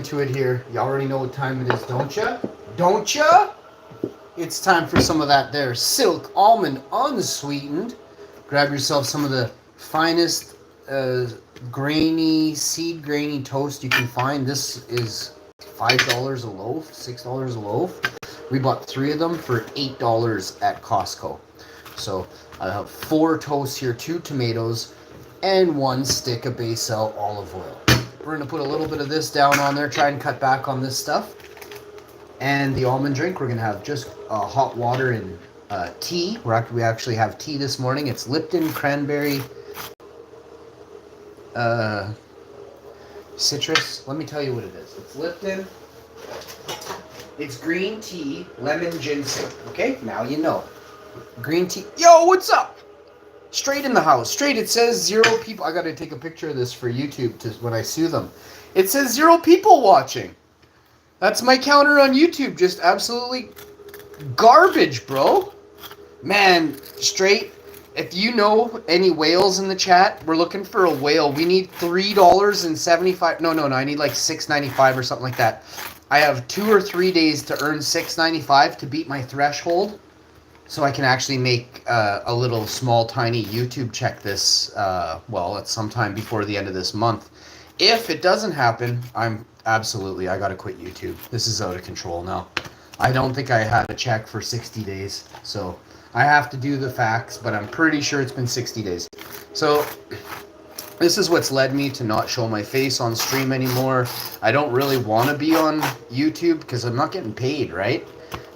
into it here. You already know what time it is, don't ya? Don't ya? It's time for some of that there silk almond unsweetened. Grab yourself some of the finest seed grainy toast you can find. This is $5 a loaf, $6 a loaf. We bought 3 of them for $8 at Costco. So I have 4 toasts here, 2 tomatoes, and 1 stick of Baysell olive oil. We're going to put a little bit of this down on there, try and cut back on this stuff. And the almond drink, we're going to have just hot water and tea. We actually have tea this morning. It's Lipton cranberry citrus. Let me tell you what it is. It's Lipton. It's green tea, lemon ginseng. Okay, now you know. Green tea. Yo, what's up? Straight in the house. Straight. It says 0 people. I got to take a picture of this for YouTube when I sue them. It says 0 people watching. That's my counter on YouTube. Just absolutely garbage, bro. Man, straight. If you know any whales in the chat, we're looking for a whale. We need $3.75. No. I need like $6.95 or something like that. I have 2 or 3 days to earn $6.95 to beat my threshold, so I can actually make a little small tiny YouTube check this. Well, at some time before the end of this month. If it doesn't happen, I gotta quit YouTube. This is out of control now. I don't think I had a check for 60 days, so I have to do the facts, but I'm pretty sure it's been 60 days. So this is what's led me to not show my face on stream anymore. I don't really want to be on YouTube because I'm not getting paid, right?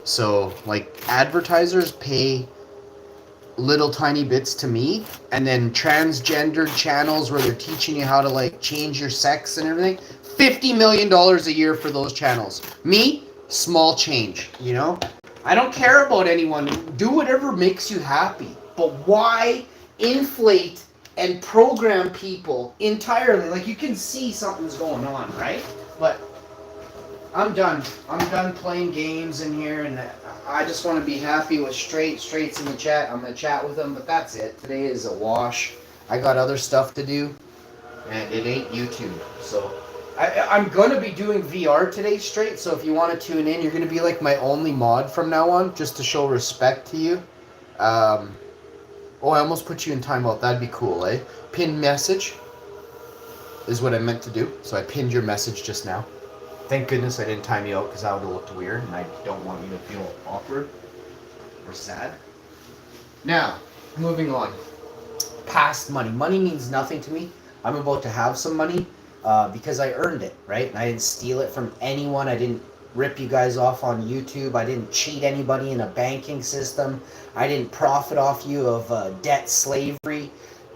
So, like, advertisers pay little tiny bits to me, and then transgendered channels where they're teaching you how to, like, change your sex and everything, $50 million a year for those channels. Me, small change, you know? I don't care about anyone. Do whatever makes you happy. But why inflate and program people entirely? Like, you can see something's going on, right? But I'm done. I'm done playing games in here, and I just want to be happy with Straight's in the chat. I'm going to chat with them, but that's it. Today is a wash. I got other stuff to do, and it ain't YouTube. So I'm going to be doing VR today, Straight, so if you want to tune in, you're going to be like my only mod from now on, just to show respect to you. Oh, I almost put you in timeout. That'd be cool, eh? Pin message is what I meant to do, so I pinned your message just now. Thank goodness I didn't time you out, because that would have looked weird, and I don't want you to feel awkward or sad. Now, moving on. Past money. Money means nothing to me. I'm about to have some money because I earned it, right? And I didn't steal it from anyone. I didn't rip you guys off on YouTube. I didn't cheat anybody in a banking system. I didn't profit off you of debt slavery.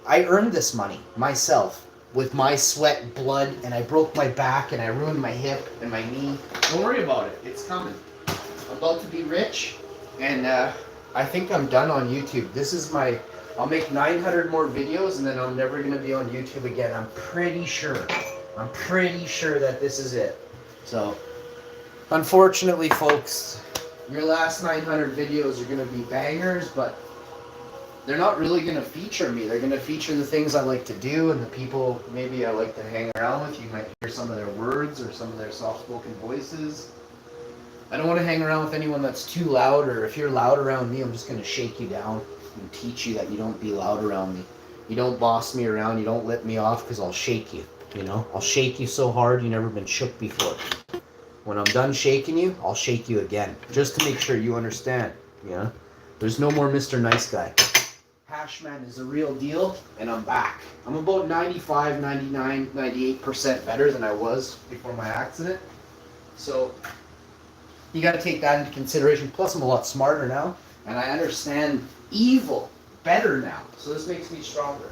I earned this money myself with my sweat, blood, and I broke my back, and I ruined my hip and my knee. Don't worry about it. It's coming. I'm about to be rich, and I think I'm done on YouTube. This is my... I'll make 900 more videos, and then I'm never going to be on YouTube again. I'm pretty sure. I'm pretty sure that this is it. So, unfortunately, folks, your last 900 videos are going to be bangers, but they're not really going to feature me. They're going to feature the things I like to do and the people maybe I like to hang around with. You might hear some of their words or some of their soft-spoken voices. I don't want to hang around with anyone that's too loud, or if you're loud around me, I'm just going to shake you down and teach you that you don't be loud around me. You don't boss me around. You don't let me off, because I'll shake you, you know? I'll shake you so hard you've never been shook before. When I'm done shaking you, I'll shake you again, just to make sure you understand, you know? There's no more Mr. Nice Guy. Hashman is a real deal, and I'm back. I'm about 95, 99, 98% better than I was before my accident. So you got to take that into consideration. Plus, I'm a lot smarter now, and I understand evil better now. So this makes me stronger.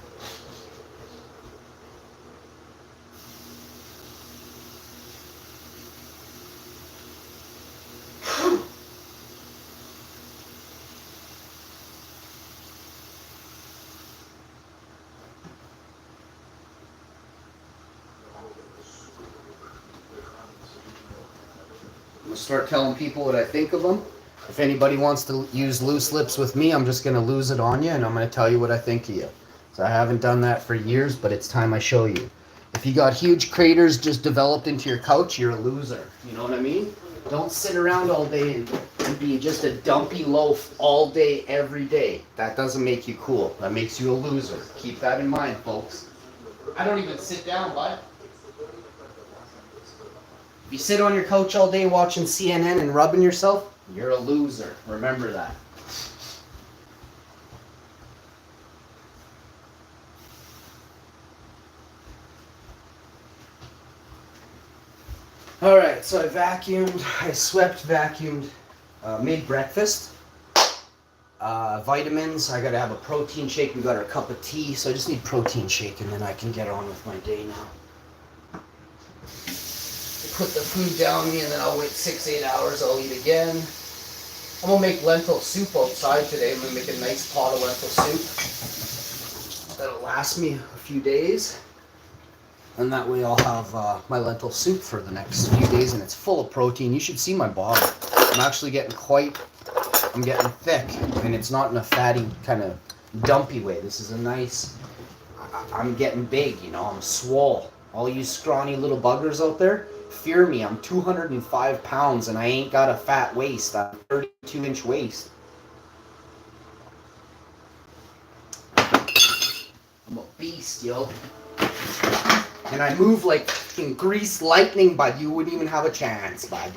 Start telling people what I think of them. If anybody wants to use loose lips with me, I'm just going to lose it on you, and I'm going to tell you what I think of you. So I haven't done that for years, but it's time I show you. If If you got huge craters just developed into your couch, you're a loser. You know what I mean? Don't sit around all day and be just a dumpy loaf all day, every day. That doesn't make you cool. That makes you a loser. Keep that in mind, folks. I don't even sit down, bud. If you sit on your couch all day watching CNN and rubbing yourself, you're a loser. Remember that. Alright, so I vacuumed, I swept, vacuumed, made breakfast. Vitamins, I gotta have a protein shake. We got our cup of tea, so I just need protein shake and then I can get on with my day now. Put the food down me and then I'll wait 6-8 hours, I'll eat again. I'm gonna make lentil soup outside today. I'm gonna make a nice pot of lentil soup. That'll last me a few days. And that way I'll have my lentil soup for the next few days, and it's full of protein. You should see my body. I'm actually getting I'm getting thick, and it's not in a fatty kind of dumpy way. This is a nice, I'm getting big, you know, I'm swole. All you scrawny little buggers out there, fear me, I'm 205 pounds and I ain't got a fat waist. I'm 32-inch waist. I'm a beast, yo. And I move like fucking grease lightning, bud. You wouldn't even have a chance, bud.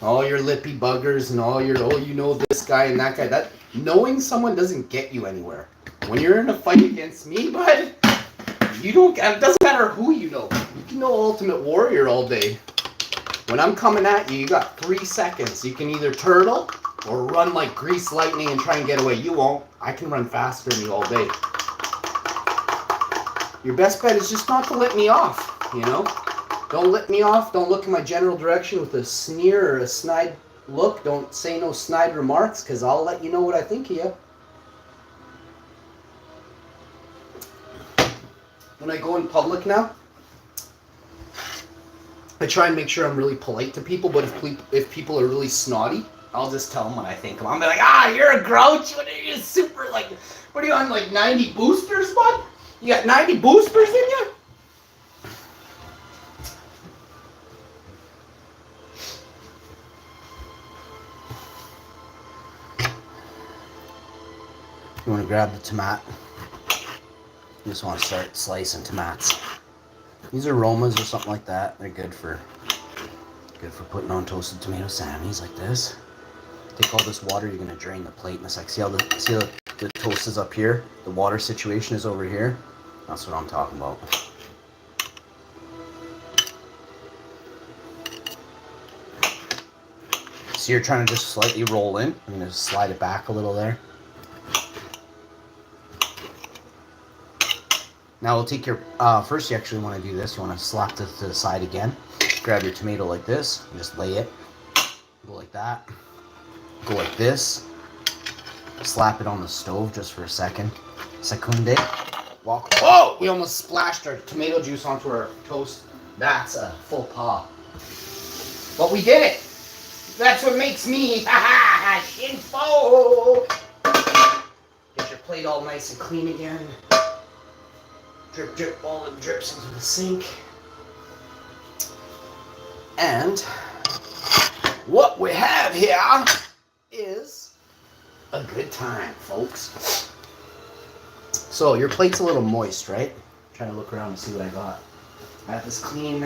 All your lippy buggers and all your, oh, you know this guy and that guy. That knowing someone doesn't get you anywhere. When you're in a fight against me, bud, you don't. It doesn't matter who you know. You can know Ultimate Warrior all day. When I'm coming at you, you got 3 seconds. You can either turtle or run like grease lightning and try and get away. You won't. I can run faster than you all day. Your best bet is just not to let me off, you know? Don't let me off. Don't look in my general direction with a sneer or a snide look. Don't say no snide remarks, because I'll let you know what I think of you. When I go in public now, I try and make sure I'm really polite to people, but if people are really snotty, I'll just tell them what I think of them. I'll be like, you're a grouch. What are you, super, like, what are you on, like 90 boosters, bud? You got 90 boosters in you? You want to grab the tomato? You just want to start slicing tomatoes. These are Romas or something like that. They're good for putting on toasted tomato sammies like this. Take all this water, you're going to drain the plate in a sec. See how the toast is up here? The water situation is over here. That's what I'm talking about. So you're trying to just slightly roll in. I'm going to slide it back a little there. Now we'll take your, first you actually want to do this. You want to slap this to the side again. Grab your tomato like this. And just lay it. Go like that. Go like this. Slap it on the stove just for a second. Secunde. Walk. Oh! We almost splashed our tomato juice onto our toast. That's a faux pas. But we did it! That's what makes me, info! Get your plate all nice and clean again. Drip, drip, all the drips into the sink. And what we have here is a good time, folks. So your plate's a little moist, right? I'm trying to look around and see what I got. I have this clean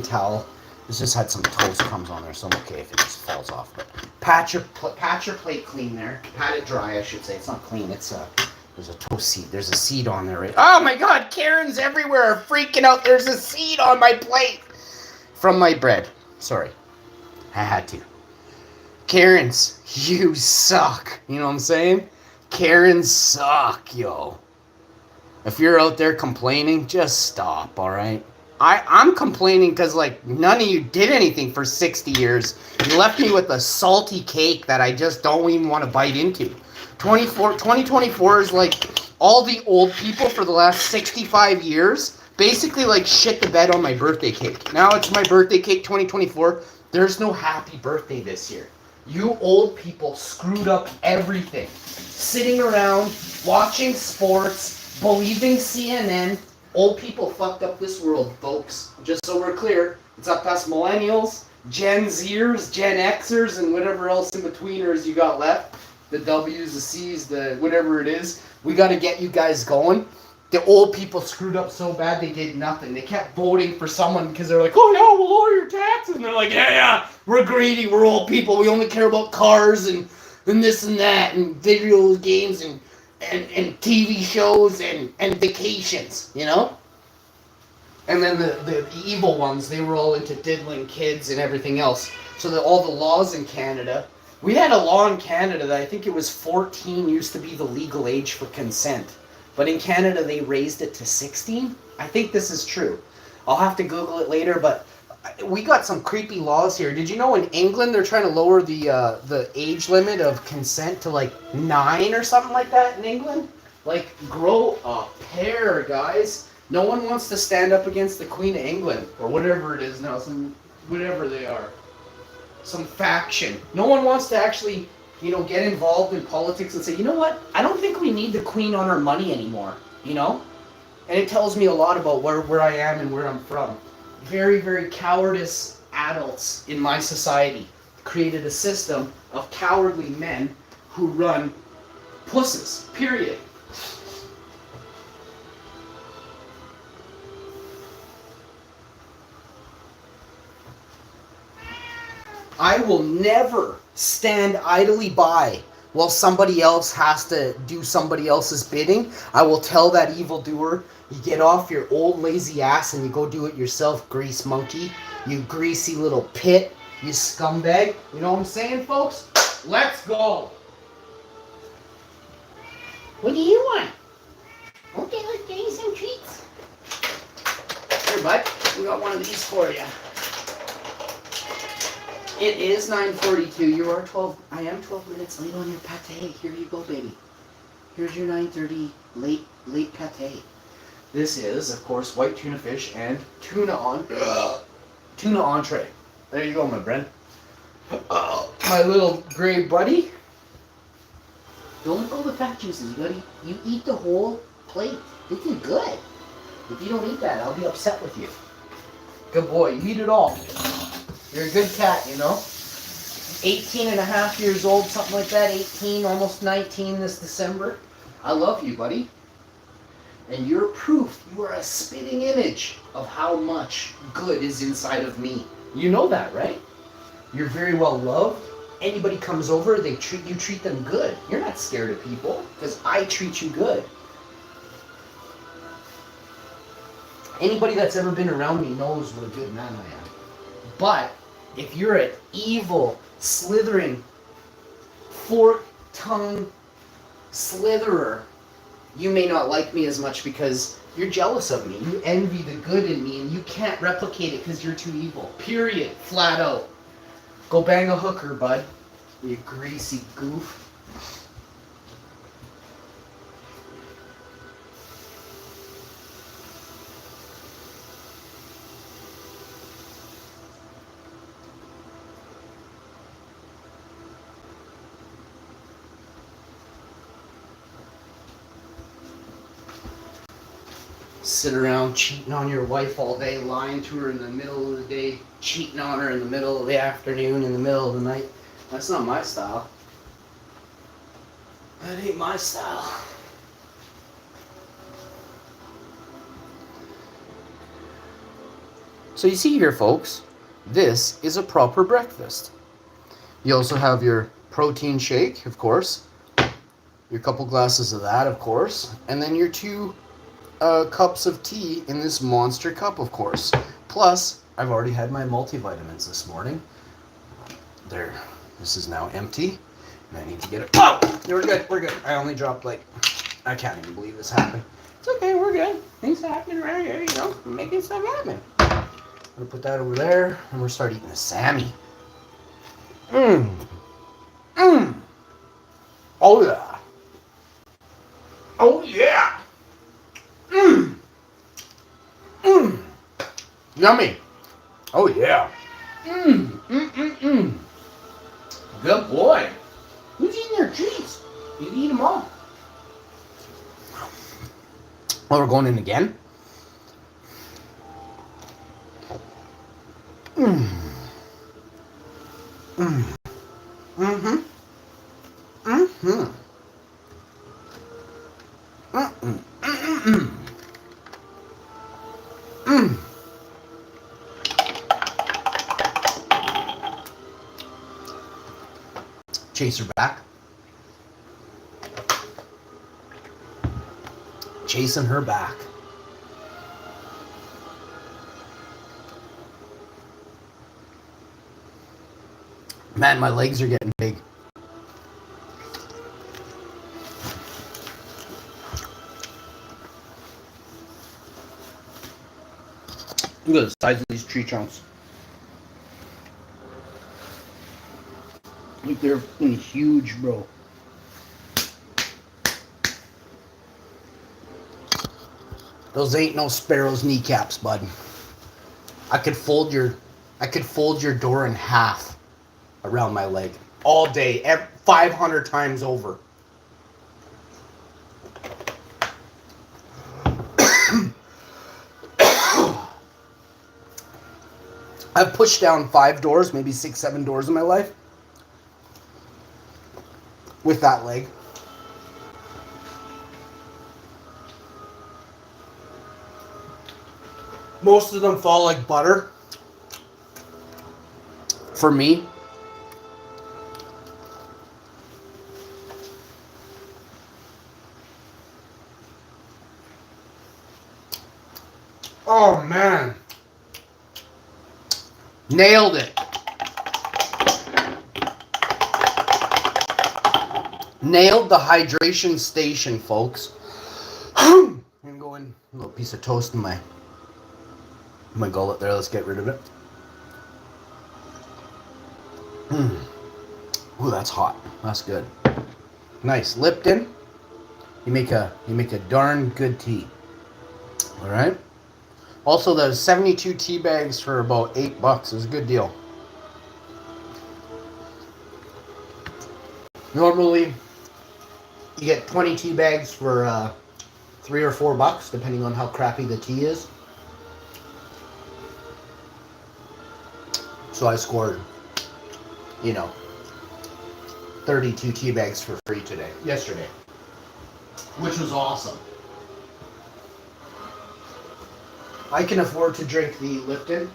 towel. This just had some toast crumbs on there, so I'm okay if it just falls off. But pat your plate clean there. Pat it dry, I should say. It's not clean. It's there's a toast seed. There's a seed on there, right? Oh my God! Karens everywhere are freaking out. There's a seed on my plate from my bread. Sorry, I had to. Karens, you suck. You know what I'm saying? Karens suck, yo. If you're out there complaining, just stop, all right? I'm complaining because, like, none of you did anything for 60 years. You left me with a salty cake that I just don't even want to bite into. 2024 is like all the old people for the last 65 years basically, like, shit the bed on my birthday cake. Now it's my birthday cake, 2024. There's no happy birthday this year. You old people screwed up everything. Sitting around, watching sports, believing CNN, Old people fucked up this world, folks. Just so we're clear, it's up to us millennials, Gen Zers, Gen Xers, and whatever else in betweeners you got left. The W's, the C's, the whatever it is. We got to get you guys going. The old people screwed up so bad they did nothing. They kept voting for someone because they're like, oh yeah, we'll lower your taxes. And they're like, yeah, we're greedy, we're old people. We only care about cars and this and that and video games and TV shows and vacations, you know? And then the evil ones, they were all into diddling kids and everything else. So that all the laws in Canada, we had a law in Canada that I think it was 14 used to be the legal age for consent. But in Canada, they raised it to 16. I think this is true. I'll have to Google it later, but we got some creepy laws here. Did you know in England they're trying to lower the age limit of consent to like 9 or something like that in England? Like, grow a pair, guys. No one wants to stand up against the Queen of England or whatever it is now, whatever they are. Some faction. No one wants to actually, get involved in politics and say, you know what? I don't think we need the Queen on our money anymore, And it tells me a lot about where I am and where I'm from. Very, very cowardice adults in my society created a system of cowardly men who run pusses, period. I will never stand idly by while somebody else has to do somebody else's bidding. I will tell that evildoer, you get off your old lazy ass and you go do it yourself, grease monkey. You greasy little pit, you scumbag. You know what I'm saying, folks? Let's go. What do you want? Okay, let's get you some treats. Here, bud. We got one of these for you. It is 9:42. You are 12. I am 12 minutes late on your pate. Here you go, baby. Here's your 9:30 late pate. This is, of course, white tuna fish and tuna entree. There you go, my friend. My little gray buddy. Don't let go of the fat juices. You eat the whole plate. This is good. If you don't eat that, I'll be upset with you. Good boy. You eat it all. You're a good cat, 18 and a half years old, something like that. 18, almost 19 this December. I love you, buddy. And you're proof. You are a spitting image of how much good is inside of me. You know that, right? You're very well loved. Anybody comes over, you treat them good. You're not scared of people because I treat you good. Anybody that's ever been around me knows what a good man I am. But if you're an evil, slithering, fork-tongued slitherer, you may not like me as much because you're jealous of me. You envy the good in me and you can't replicate it because you're too evil. Period. Flat out. Go bang a hooker, bud. You greasy goof. Sit around cheating on your wife all day, lying to her in the middle of the day, cheating on her in the middle of the afternoon, in the middle of the night. That's not my style. That ain't my style. So you see here, folks, this is a proper breakfast. You also have your protein shake, of course, your couple glasses of that, of course, and then your 2 cups of tea in this monster cup, of course. Plus, I've already had my multivitamins this morning. There, this is now empty, and I need to get it. Oh, we're good. I only dropped I can't even believe this happened. It's okay, we're good. Things happening around here, making stuff happen. I'm gonna put that over there, and we'll start eating the Sammy. Oh yeah. Oh yeah. Yummy. Oh yeah. Good boy. Who's eating your treats? You eat them all. Oh, we're going in again? Mm. Mm. Mm-hmm. Mm-hmm. Mm-mm. Mm-mm. Mm. Chase her back. Chasing her back. Man, my legs are getting big. Look at the size of these tree trunks. Like they're huge, bro. Those ain't no sparrow's kneecaps, bud. I could fold your door in half around my leg all day, 500 times over. I've pushed down 5 doors, maybe 6, 7 doors in my life with that leg. Most of them fall like butter for me. Oh man. Nailed it. Nailed the hydration station, folks. I'm gonna go in a little piece of toast in my gullet there. Let's get rid of it. Ooh, that's hot. That's good. Nice. Lipton. You make a darn good tea. All right. Also, those 72 tea bags for about $8 is a good deal. Normally, you get 20 tea bags for $3 or $4, depending on how crappy the tea is. So I scored, 32 tea bags for free yesterday, which was awesome. I can afford to drink the Lipton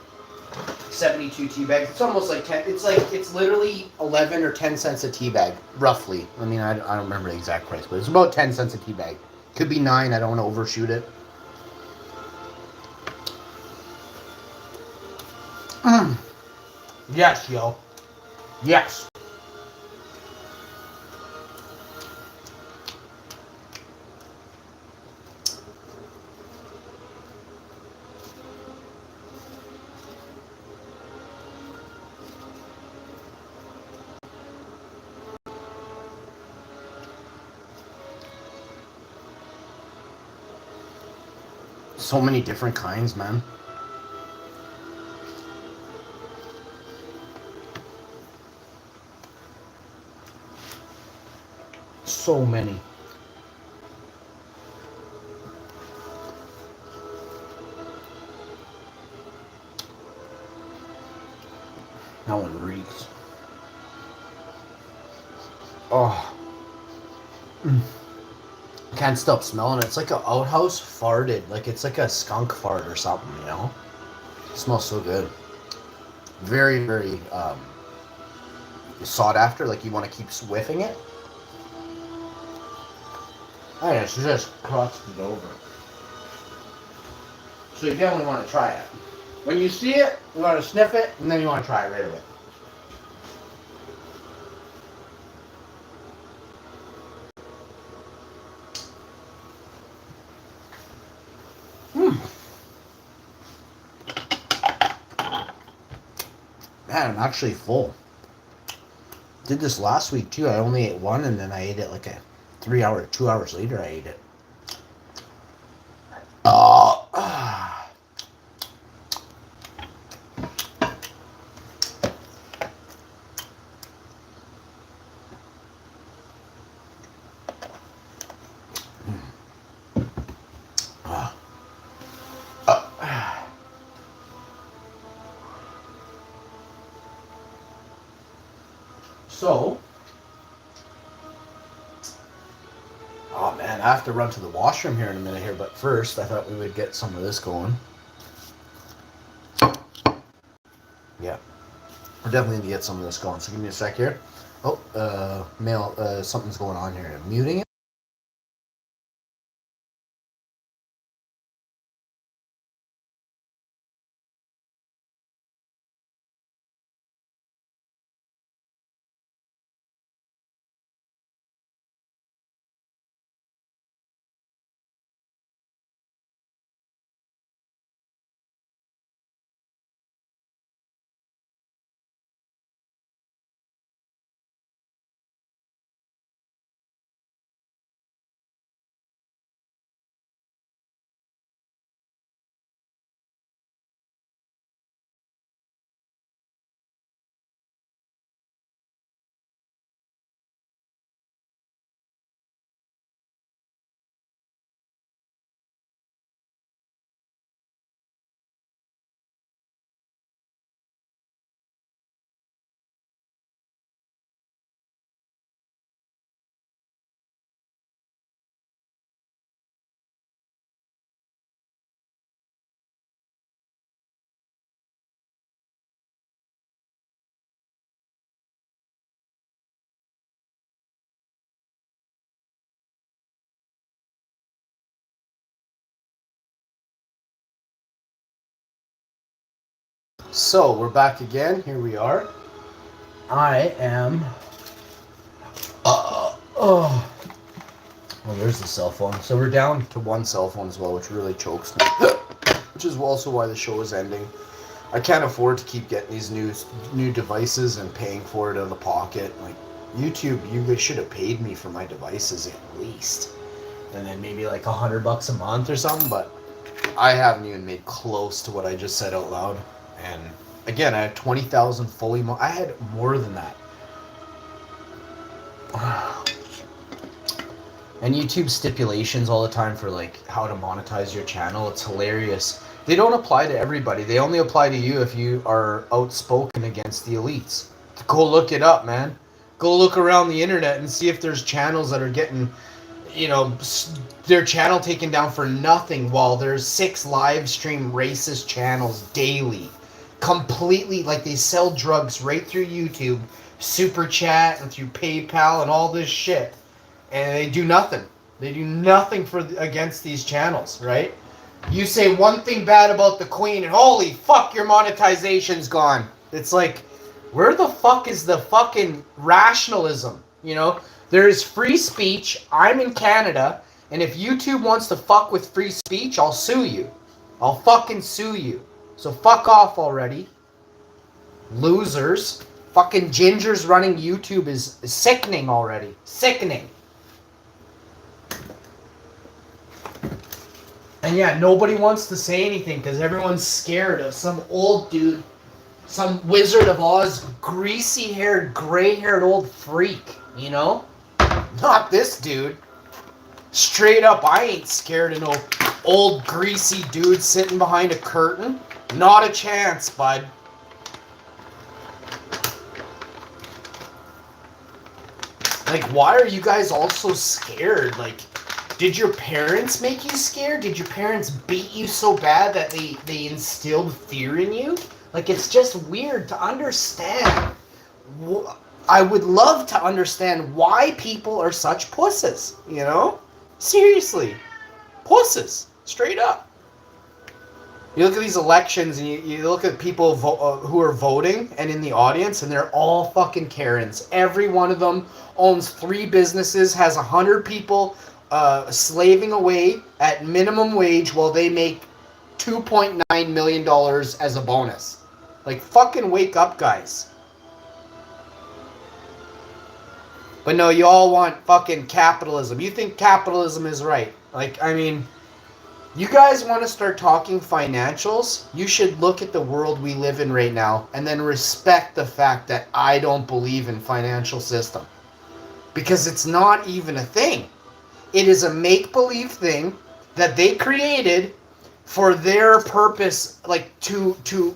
72 tea bags. It's almost like 10. It's literally 11 or 10 cents a tea bag, roughly. I mean, I don't remember the exact price, but it's about 10 cents a tea bag. Could be 9. I don't want to overshoot it. Yes, yo. Yes. So many different kinds, man. So many. That one reeks. Oh. I can't stop smelling it. It's like an outhouse farted. Like it's like a skunk fart or something, It smells so good. Very, very sought after. Like you want to keep whiffing it. I just crossed it over. So you definitely want to try it. When you see it, you want to sniff it, and then you want to try it right away. Man, I'm actually full. Did this last week too. I only ate one, and then I ate it like a 2 hours later I ate it. So, oh man, I have to run to the washroom here in a minute here, but first I thought we would get some of this going. Yeah, we're definitely gonna get some of this going, so give me a sec here. Oh, something's going on here. I'm muting it. So we're back again. Here we are. I am. Oh, there's the cell phone. So we're down to one cell phone as well, which really chokes me. Which is also why the show is ending. I can't afford to keep getting these new devices and paying for it out of the pocket. Like YouTube, you guys should have paid me for my devices at least, and then maybe like $100 a month or something. But I haven't even made close to what I just said out loud. And again, I had 20,000 fully. I had more than that. And YouTube stipulations all the time for like how to monetize your channel. It's hilarious. They don't apply to everybody. They only apply to you if you are outspoken against the elites. Go look it up, man. Go look around the internet and see if there's channels that are getting, their channel taken down for nothing, while there's 6 live stream racist channels daily. Completely, like, they sell drugs right through YouTube, Super Chat, and through PayPal and all this shit. And they do nothing. They do nothing against these channels, right? You say one thing bad about the Queen and holy fuck, your monetization's gone. It's like, where the fuck is the fucking rationalism? There is free speech. I'm in Canada, and if YouTube wants to fuck with free speech, I'll sue you. I'll fucking sue you. So fuck off already. Losers. Fucking gingers running YouTube is sickening already. Sickening. And yeah, nobody wants to say anything because everyone's scared of some old dude, some Wizard of Oz, greasy-haired, gray-haired old freak, Not this dude. Straight up, I ain't scared of no old, greasy dude sitting behind a curtain. Not a chance, bud. Like, why are you guys all so scared? Like, did your parents make you scared? Did your parents beat you so bad that they instilled fear in you? Like, it's just weird to understand. I would love to understand why people are such pusses, Seriously. Pusses. Straight up. You look at these elections and you look at people who are voting and in the audience, and they're all fucking Karens. Every one of them owns 3 businesses, has 100 people slaving away at minimum wage while they make $2.9 million as a bonus. Like, fucking wake up, guys. But no, you all want fucking capitalism. You think capitalism is right. Like, I mean, you guys want to start talking financials? You should look at the world we live in right now and then respect the fact that I don't believe in financial system. Because it's not even a thing. It is a make-believe thing that they created for their purpose, like to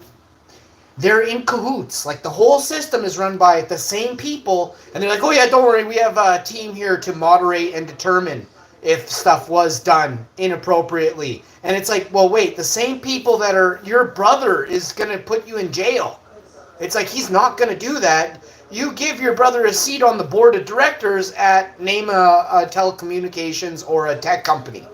They're in cahoots. Like, the whole system is run by the same people, and they're like, oh yeah, don't worry, we have a team here to moderate and determine if stuff was done inappropriately. And it's like, well, wait, the same people that are, your brother is going to put you in jail. It's like, he's not going to do that. You give your brother a seat on the board of directors at, name a telecommunications or a tech company,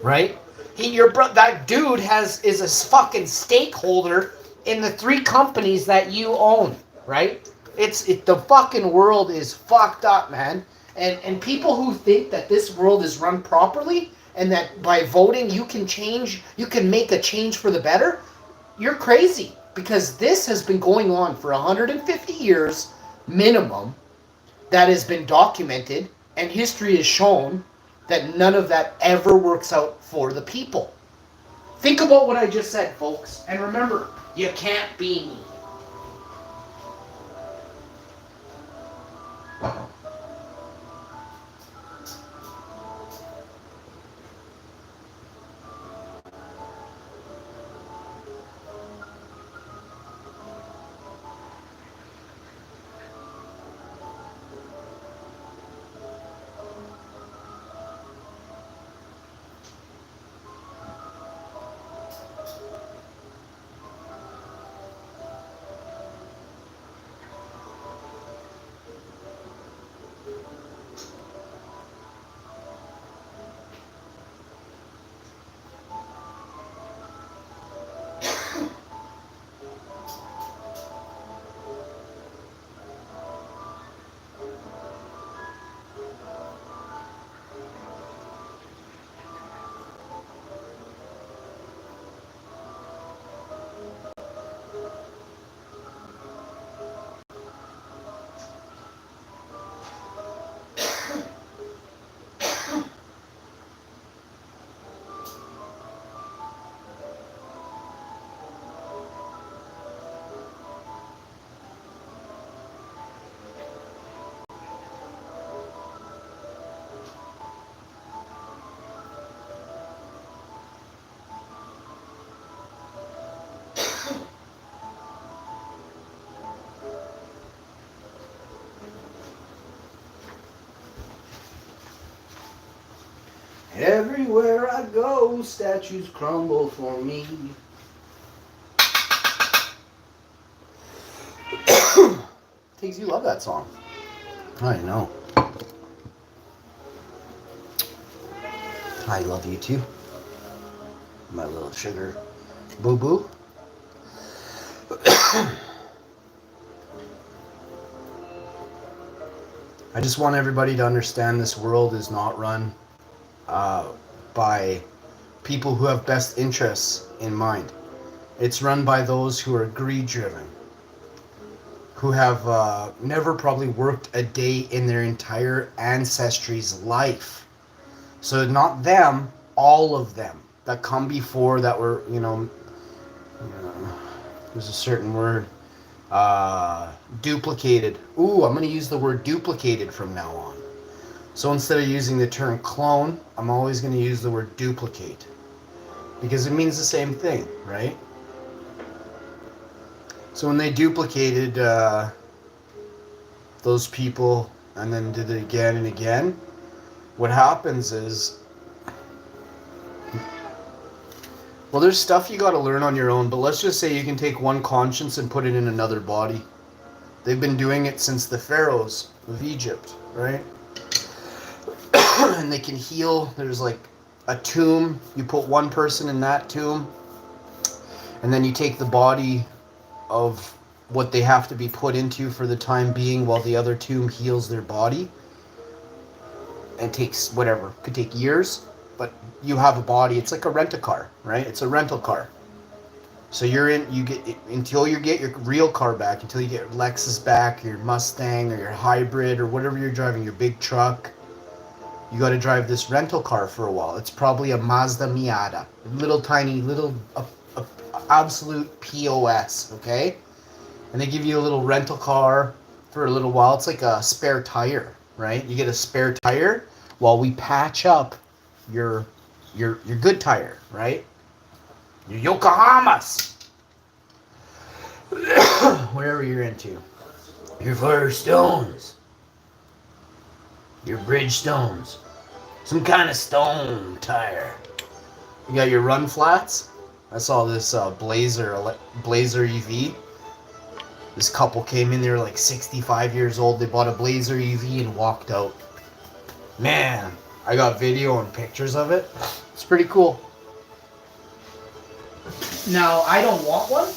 right? That dude is a fucking stakeholder in the 3 companies that you own, right? The fucking world is fucked up, man. And people who think that this world is run properly and that by voting you can make a change for the better, you're crazy. Because this has been going on for 150 years minimum, that has been documented, and history has shown that none of that ever works out for the people. Think about what I just said, folks, and remember, you can't be me. Everywhere I go, statues crumble for me. Tiggs, you love that song. I know. I love you too. My little sugar boo-boo. I just want everybody to understand this world is not run by people who have best interests in mind. It's run by those who are greed-driven, who have never probably worked a day in their entire ancestry's life. So not them, all of them that come before that were, there's a certain word, duplicated. Ooh, I'm going to use the word duplicated from now on. So instead of using the term clone, I'm always going to use the word duplicate. Because it means the same thing, right? So when they duplicated those people and then did it again and again, what happens is, well, there's stuff you got to learn on your own, but let's just say you can take one conscience and put it in another body. They've been doing it since the pharaohs of Egypt, right? And they can heal. There's like a tomb. You put one person in that tomb, and then you take the body of what they have to be put into for the time being while the other tomb heals their body. And takes whatever. Could take years, but you have a body. It's like a rent-a-car, right? It's a rental car. So until you get your real car back, until you get Lexus back, your Mustang or your hybrid or whatever you're driving, your big truck, you got to drive this rental car for a while. It's probably a Mazda Miata, little tiny, absolute POS, okay? And they give you a little rental car for a little while. It's like a spare tire, right? You get a spare tire while we patch up your good tire, right? Your Yokohamas. Whatever you're into. Your Firestones. Your Bridgestones. Some kind of stone tire. You got your run flats. I saw this Blazer EV. This couple came in, they were like 65 years old. They bought a Blazer EV and walked out. Man, I got video and pictures of it. It's pretty cool. Now, I don't want one,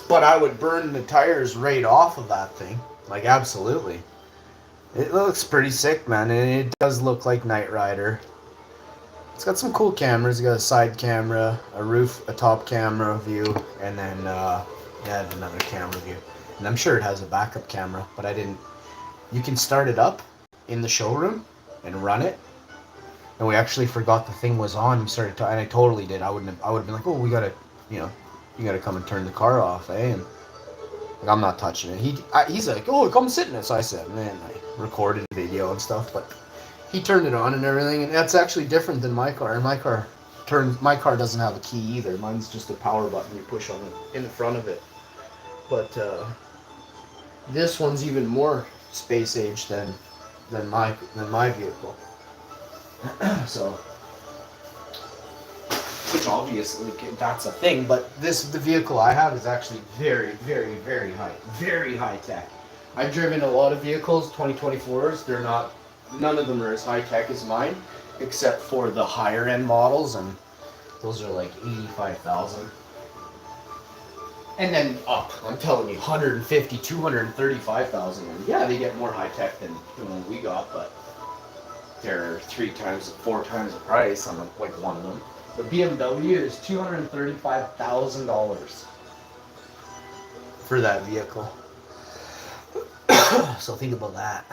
but I would burn the tires right off of that thing. Like, absolutely. It looks pretty sick, man, and it does look like Knight Rider. It's got some cool cameras. It's got a side camera, a top camera view, and then another camera view. And I'm sure it has a backup camera, but I didn't. You can start it up in the showroom and run it. And we actually forgot the thing was on. We started, and I totally did. I would have been like, oh, we gotta, you gotta come and turn the car off, eh? And like, I'm not touching it. He's like, oh, come sit in it. So I said, man, I recorded video and stuff, but he turned it on and everything, and that's actually different than my car. And my car doesn't have a key either. Mine's just a power button you push on it in the front of it. But this one's even more space age than my vehicle. So, which obviously that's a thing, but the vehicle I have is actually very, very, very high tech. I've driven a lot of vehicles, 2024s. None of them are as high tech as mine, except for the higher end models, and those are like 85,000. And then up, I'm telling you, 150, 235,000. Yeah, they get more high tech than the one we got, but they're 4 times the price on like one of them. The BMW is $235,000 for that vehicle. So think about that.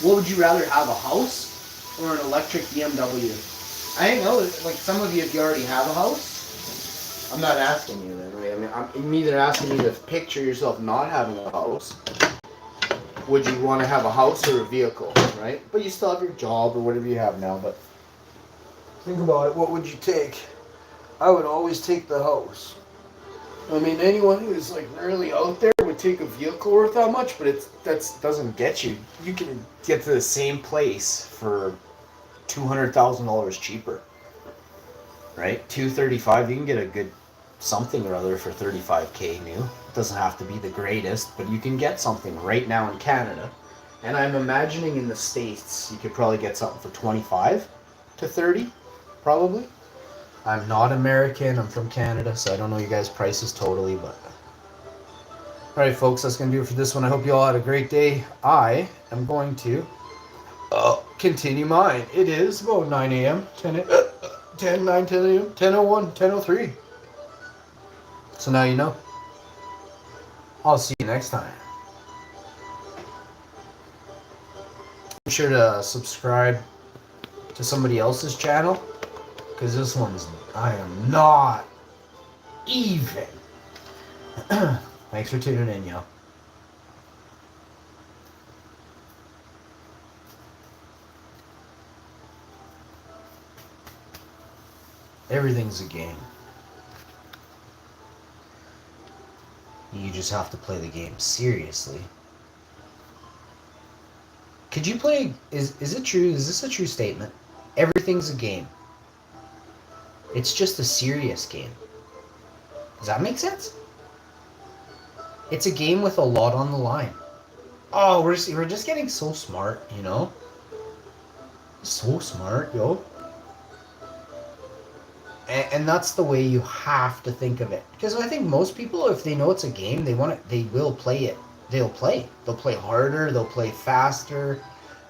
What would you rather have, a house or an electric BMW? I know, like some of you, if you already have a house, I'm not asking you then, right? I mean, I'm either asking you to picture yourself not having a house. Would you want to have a house or a vehicle, right? But you still have your job or whatever you have now, but think about it. What would you take? I would always take the house. I mean, anyone who's like really out there would take a vehicle worth that much, but that doesn't get you. You can get to the same place for $200,000 cheaper, right? $235,000, you can get a good something or other for $35,000 new. It doesn't have to be the greatest, but you can get something right now in Canada. And I'm imagining in the States, you could probably get something for 25 to 30, probably. I'm not American, I'm from Canada, so I don't know you guys' prices totally, but... Alright folks, that's going to do it for this one. I hope you all had a great day. I am going to continue mine. It is about 9 a.m., 10 a.m., 10:01, 10:03. So now you know. I'll see you next time. Be sure to subscribe to somebody else's channel, because this one's, I am not even. Thanks for tuning in, yo. Everything's a game. You just have to play the game seriously. Could you play, is it true, is this a true statement? Everything's a game. It's just a serious game. Does that make sense? It's a game with a lot on the line. Oh, we're just getting so smart, you know? So smart, yo. And that's the way you have to think of it. Because I think most people, if they know it's a game, they will play it. They'll play. They'll play harder, they'll play faster,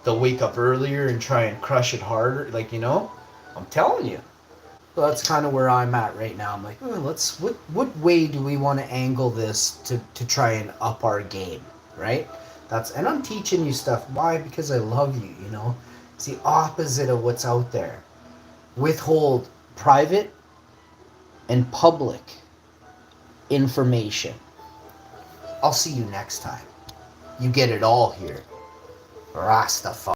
they'll wake up earlier and try and crush it harder. Like, you know? I'm telling you. So that's kind of where I'm at right now. I'm like, oh, what way do we want to angle this to try and up our game, right? And I'm teaching you stuff. Why? Because I love you, you know? It's the opposite of what's out there. Withhold private and public information. I'll see you next time. You get it all here. Rastafari.